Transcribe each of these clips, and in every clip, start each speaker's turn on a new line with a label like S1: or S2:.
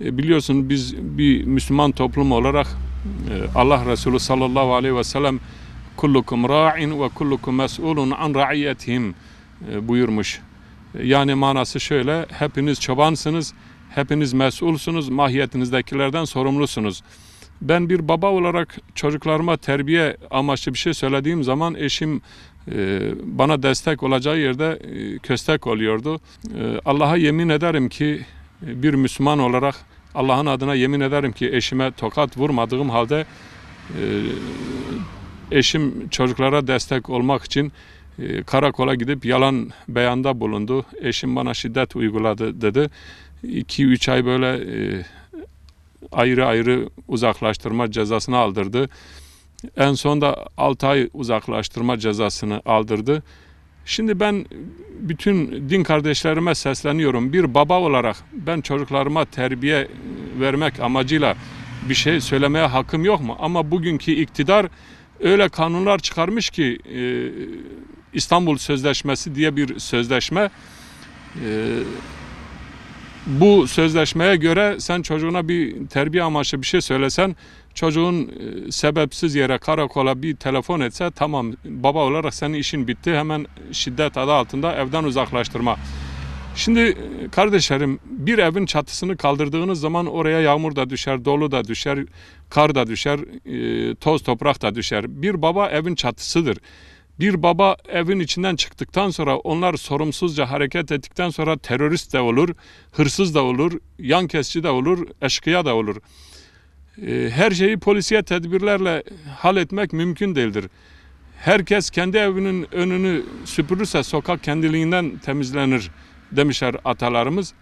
S1: Biliyorsun biz bir Müslüman toplum olarak Allah Resulü sallallahu aleyhi ve sellem kullukum ra'in ve kullukum mes'ulun an ra'iyetihim buyurmuş. Yani manası şöyle: hepiniz çobansınız, hepiniz mesulsunuz, mahiyetinizdekilerden sorumlusunuz. Ben bir baba olarak çocuklarıma terbiye amaçlı bir şey söylediğim zaman eşim bana destek olacağı yerde köstek oluyordu. Allah'a yemin ederim ki bir Müslüman olarak Allah'ın adına yemin ederim ki eşime tokat vurmadığım halde eşim çocuklara destek olmak için karakola gidip yalan beyanda bulundu. Eşim bana şiddet uyguladı dedi. 2-3 ay böyle ayrı ayrı uzaklaştırma cezasını aldırdı. En son da 6 ay uzaklaştırma cezasını aldırdı. Şimdi ben bütün din kardeşlerime sesleniyorum. Bir baba olarak ben çocuklarıma terbiye vermek amacıyla bir şey söylemeye hakkım yok mu? Ama bugünkü iktidar öyle kanunlar çıkarmış ki İstanbul Sözleşmesi diye bir sözleşme. Bu sözleşmeye göre sen çocuğuna bir terbiye amaçlı bir şey söylesen, çocuğun sebepsiz yere karakola bir telefon etse, tamam baba olarak senin işin bitti, hemen şiddet adı altında evden uzaklaştırma. Şimdi kardeşlerim, bir evin çatısını kaldırdığınız zaman oraya yağmur da düşer, dolu da düşer, kar da düşer, toz toprak da düşer. Bir baba evin çatısıdır. Bir baba evin içinden çıktıktan sonra, onlar sorumsuzca hareket ettikten sonra terörist de olur, hırsız da olur, yan kesici de olur, eşkıya da olur. Her şeyi polisiye tedbirlerle halletmek mümkün değildir. Herkes kendi evinin önünü süpürürse sokak kendiliğinden temizlenir demişler atalarımız.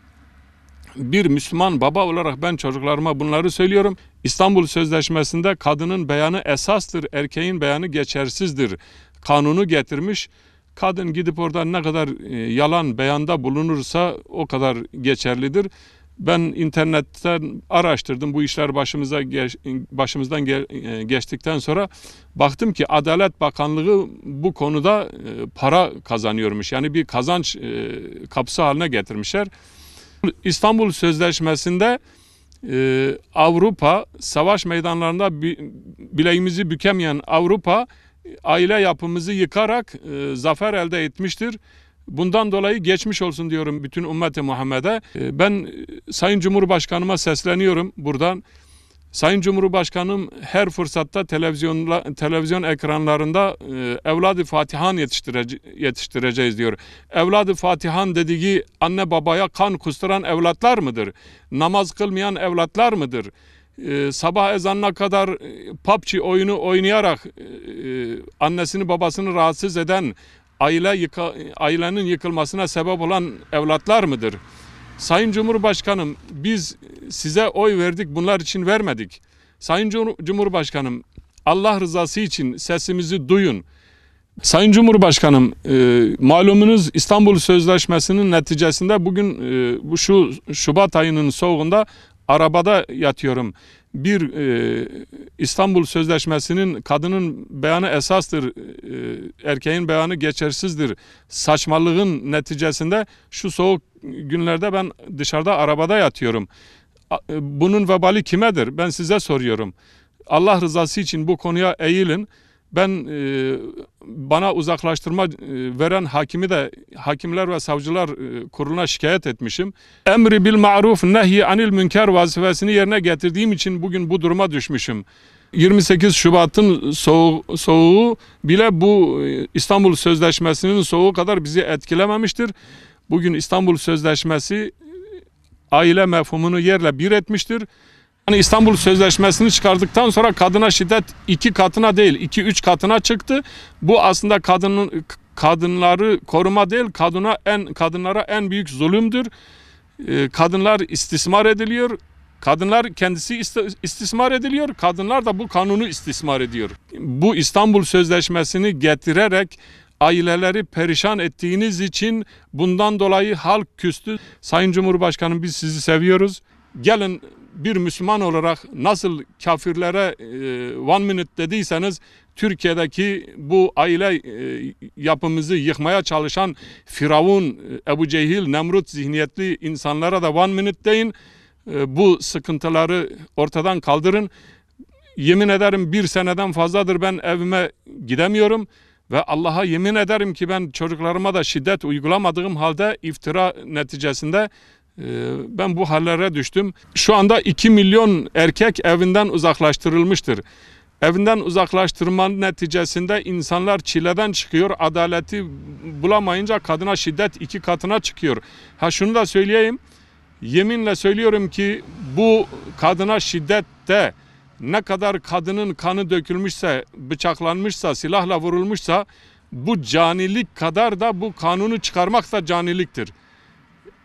S1: Bir Müslüman baba olarak ben çocuklarıma bunları söylüyorum. İstanbul Sözleşmesi'nde kadının beyanı esastır, erkeğin beyanı geçersizdir kanunu getirmiş. Kadın gidip orada ne kadar yalan beyanda bulunursa o kadar geçerlidir. Ben internetten araştırdım, bu işler başımızdan geçtikten sonra baktım ki Adalet Bakanlığı bu konuda para kazanıyormuş. Yani bir kazanç kapısı haline getirmişler. İstanbul Sözleşmesi'nde Avrupa, savaş meydanlarında bileğimizi bükemeyen Avrupa aile yapımızı yıkarak zafer elde etmiştir. Bundan dolayı geçmiş olsun diyorum bütün ümmeti Muhammed'e. Ben Sayın Cumhurbaşkanıma sesleniyorum buradan. Sayın Cumhurbaşkanım her fırsatta televizyon ekranlarında evladı Fatihan yetiştireceğiz diyor. Evladı Fatihan dediği anne babaya kan kusturan evlatlar mıdır? Namaz kılmayan evlatlar mıdır? Sabah ezanına kadar PUBG oyunu oynayarak annesini babasını rahatsız eden, ailenin yıkılmasına sebep olan evlatlar mıdır? Sayın Cumhurbaşkanım, biz size oy verdik, bunlar için vermedik. Sayın Cumhurbaşkanım, Allah rızası için sesimizi duyun. Sayın Cumhurbaşkanım, malumunuz İstanbul Sözleşmesi'nin neticesinde bugün şu Şubat ayının soğuğunda arabada yatıyorum. Bir İstanbul Sözleşmesi'nin kadının beyanı esastır, erkeğin beyanı geçersizdir saçmalığın neticesinde şu soğuk günlerde ben dışarıda arabada yatıyorum. Bunun vebali kimedir? Ben size soruyorum. Allah rızası için bu konuya eğilin. Ben bana uzaklaştırma veren hakimi de Hakimler ve Savcılar Kurulu'na şikayet etmişim. Emri bil ma'ruf nehy anil münker vazifesini yerine getirdiğim için bugün bu duruma düşmüşüm. 28 Şubat'ın soğuğu bile bu İstanbul Sözleşmesi'nin soğuğu kadar bizi etkilememiştir. Bugün İstanbul Sözleşmesi aile mefhumunu yerle bir etmiştir. Yani İstanbul Sözleşmesi'ni çıkardıktan sonra kadına şiddet 2 katına değil 2-3 katına çıktı. Bu aslında kadınları koruma değil, kadınlara en büyük zulümdür. Kadınlar istismar ediliyor. Kadınlar kendisi istismar ediliyor. Kadınlar da bu kanunu istismar ediyor. Bu İstanbul Sözleşmesi'ni getirerek aileleri perişan ettiğiniz için bundan dolayı halk küstü. Sayın Cumhurbaşkanım, biz sizi seviyoruz. Gelin bir Müslüman olarak nasıl kafirlere one minute dediyseniz, Türkiye'deki bu aile yapımızı yıkmaya çalışan Firavun, Ebu Cehil, Nemrut zihniyetli insanlara da one minute deyin. bu sıkıntıları ortadan kaldırın. Yemin ederim 1 seneden fazladır ben evime gidemiyorum ve Allah'a yemin ederim ki ben çocuklarıma da şiddet uygulamadığım halde iftira neticesinde ben bu hallere düştüm. Şu anda 2 milyon erkek evinden uzaklaştırılmıştır. Evinden uzaklaştırmanın neticesinde insanlar çileden çıkıyor, adaleti bulamayınca kadına şiddet 2 katına çıkıyor. Ha şunu da söyleyeyim, yeminle söylüyorum ki bu kadına şiddette ne kadar kadının kanı dökülmüşse, bıçaklanmışsa, silahla vurulmuşsa bu canilik kadar da bu kanunu çıkarmak da caniliktir.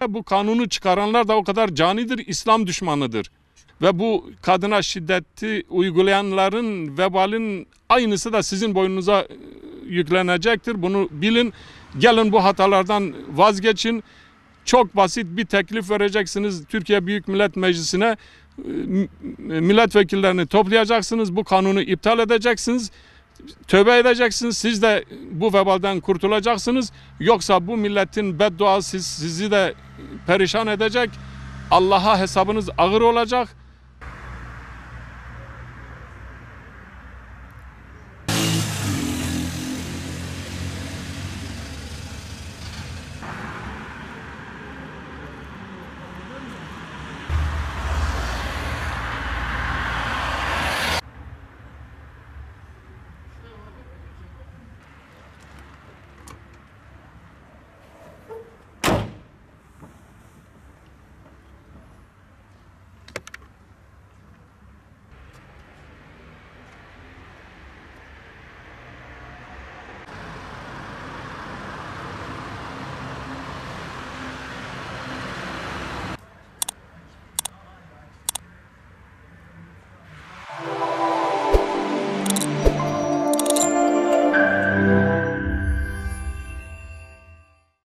S1: Bu kanunu çıkaranlar da o kadar canidir, İslam düşmanıdır. Ve bu kadına şiddeti uygulayanların vebalin aynısı da sizin boynunuza yüklenecektir. Bunu bilin. Gelin bu hatalardan vazgeçin. Çok basit bir teklif vereceksiniz Türkiye Büyük Millet Meclisi'ne. Milletvekillerini toplayacaksınız. Bu kanunu iptal edeceksiniz. Tövbe edeceksiniz. Siz de bu vebalden kurtulacaksınız. Yoksa bu milletin bedduası sizi de perişan edecek. Allah'a hesabınız ağır olacak.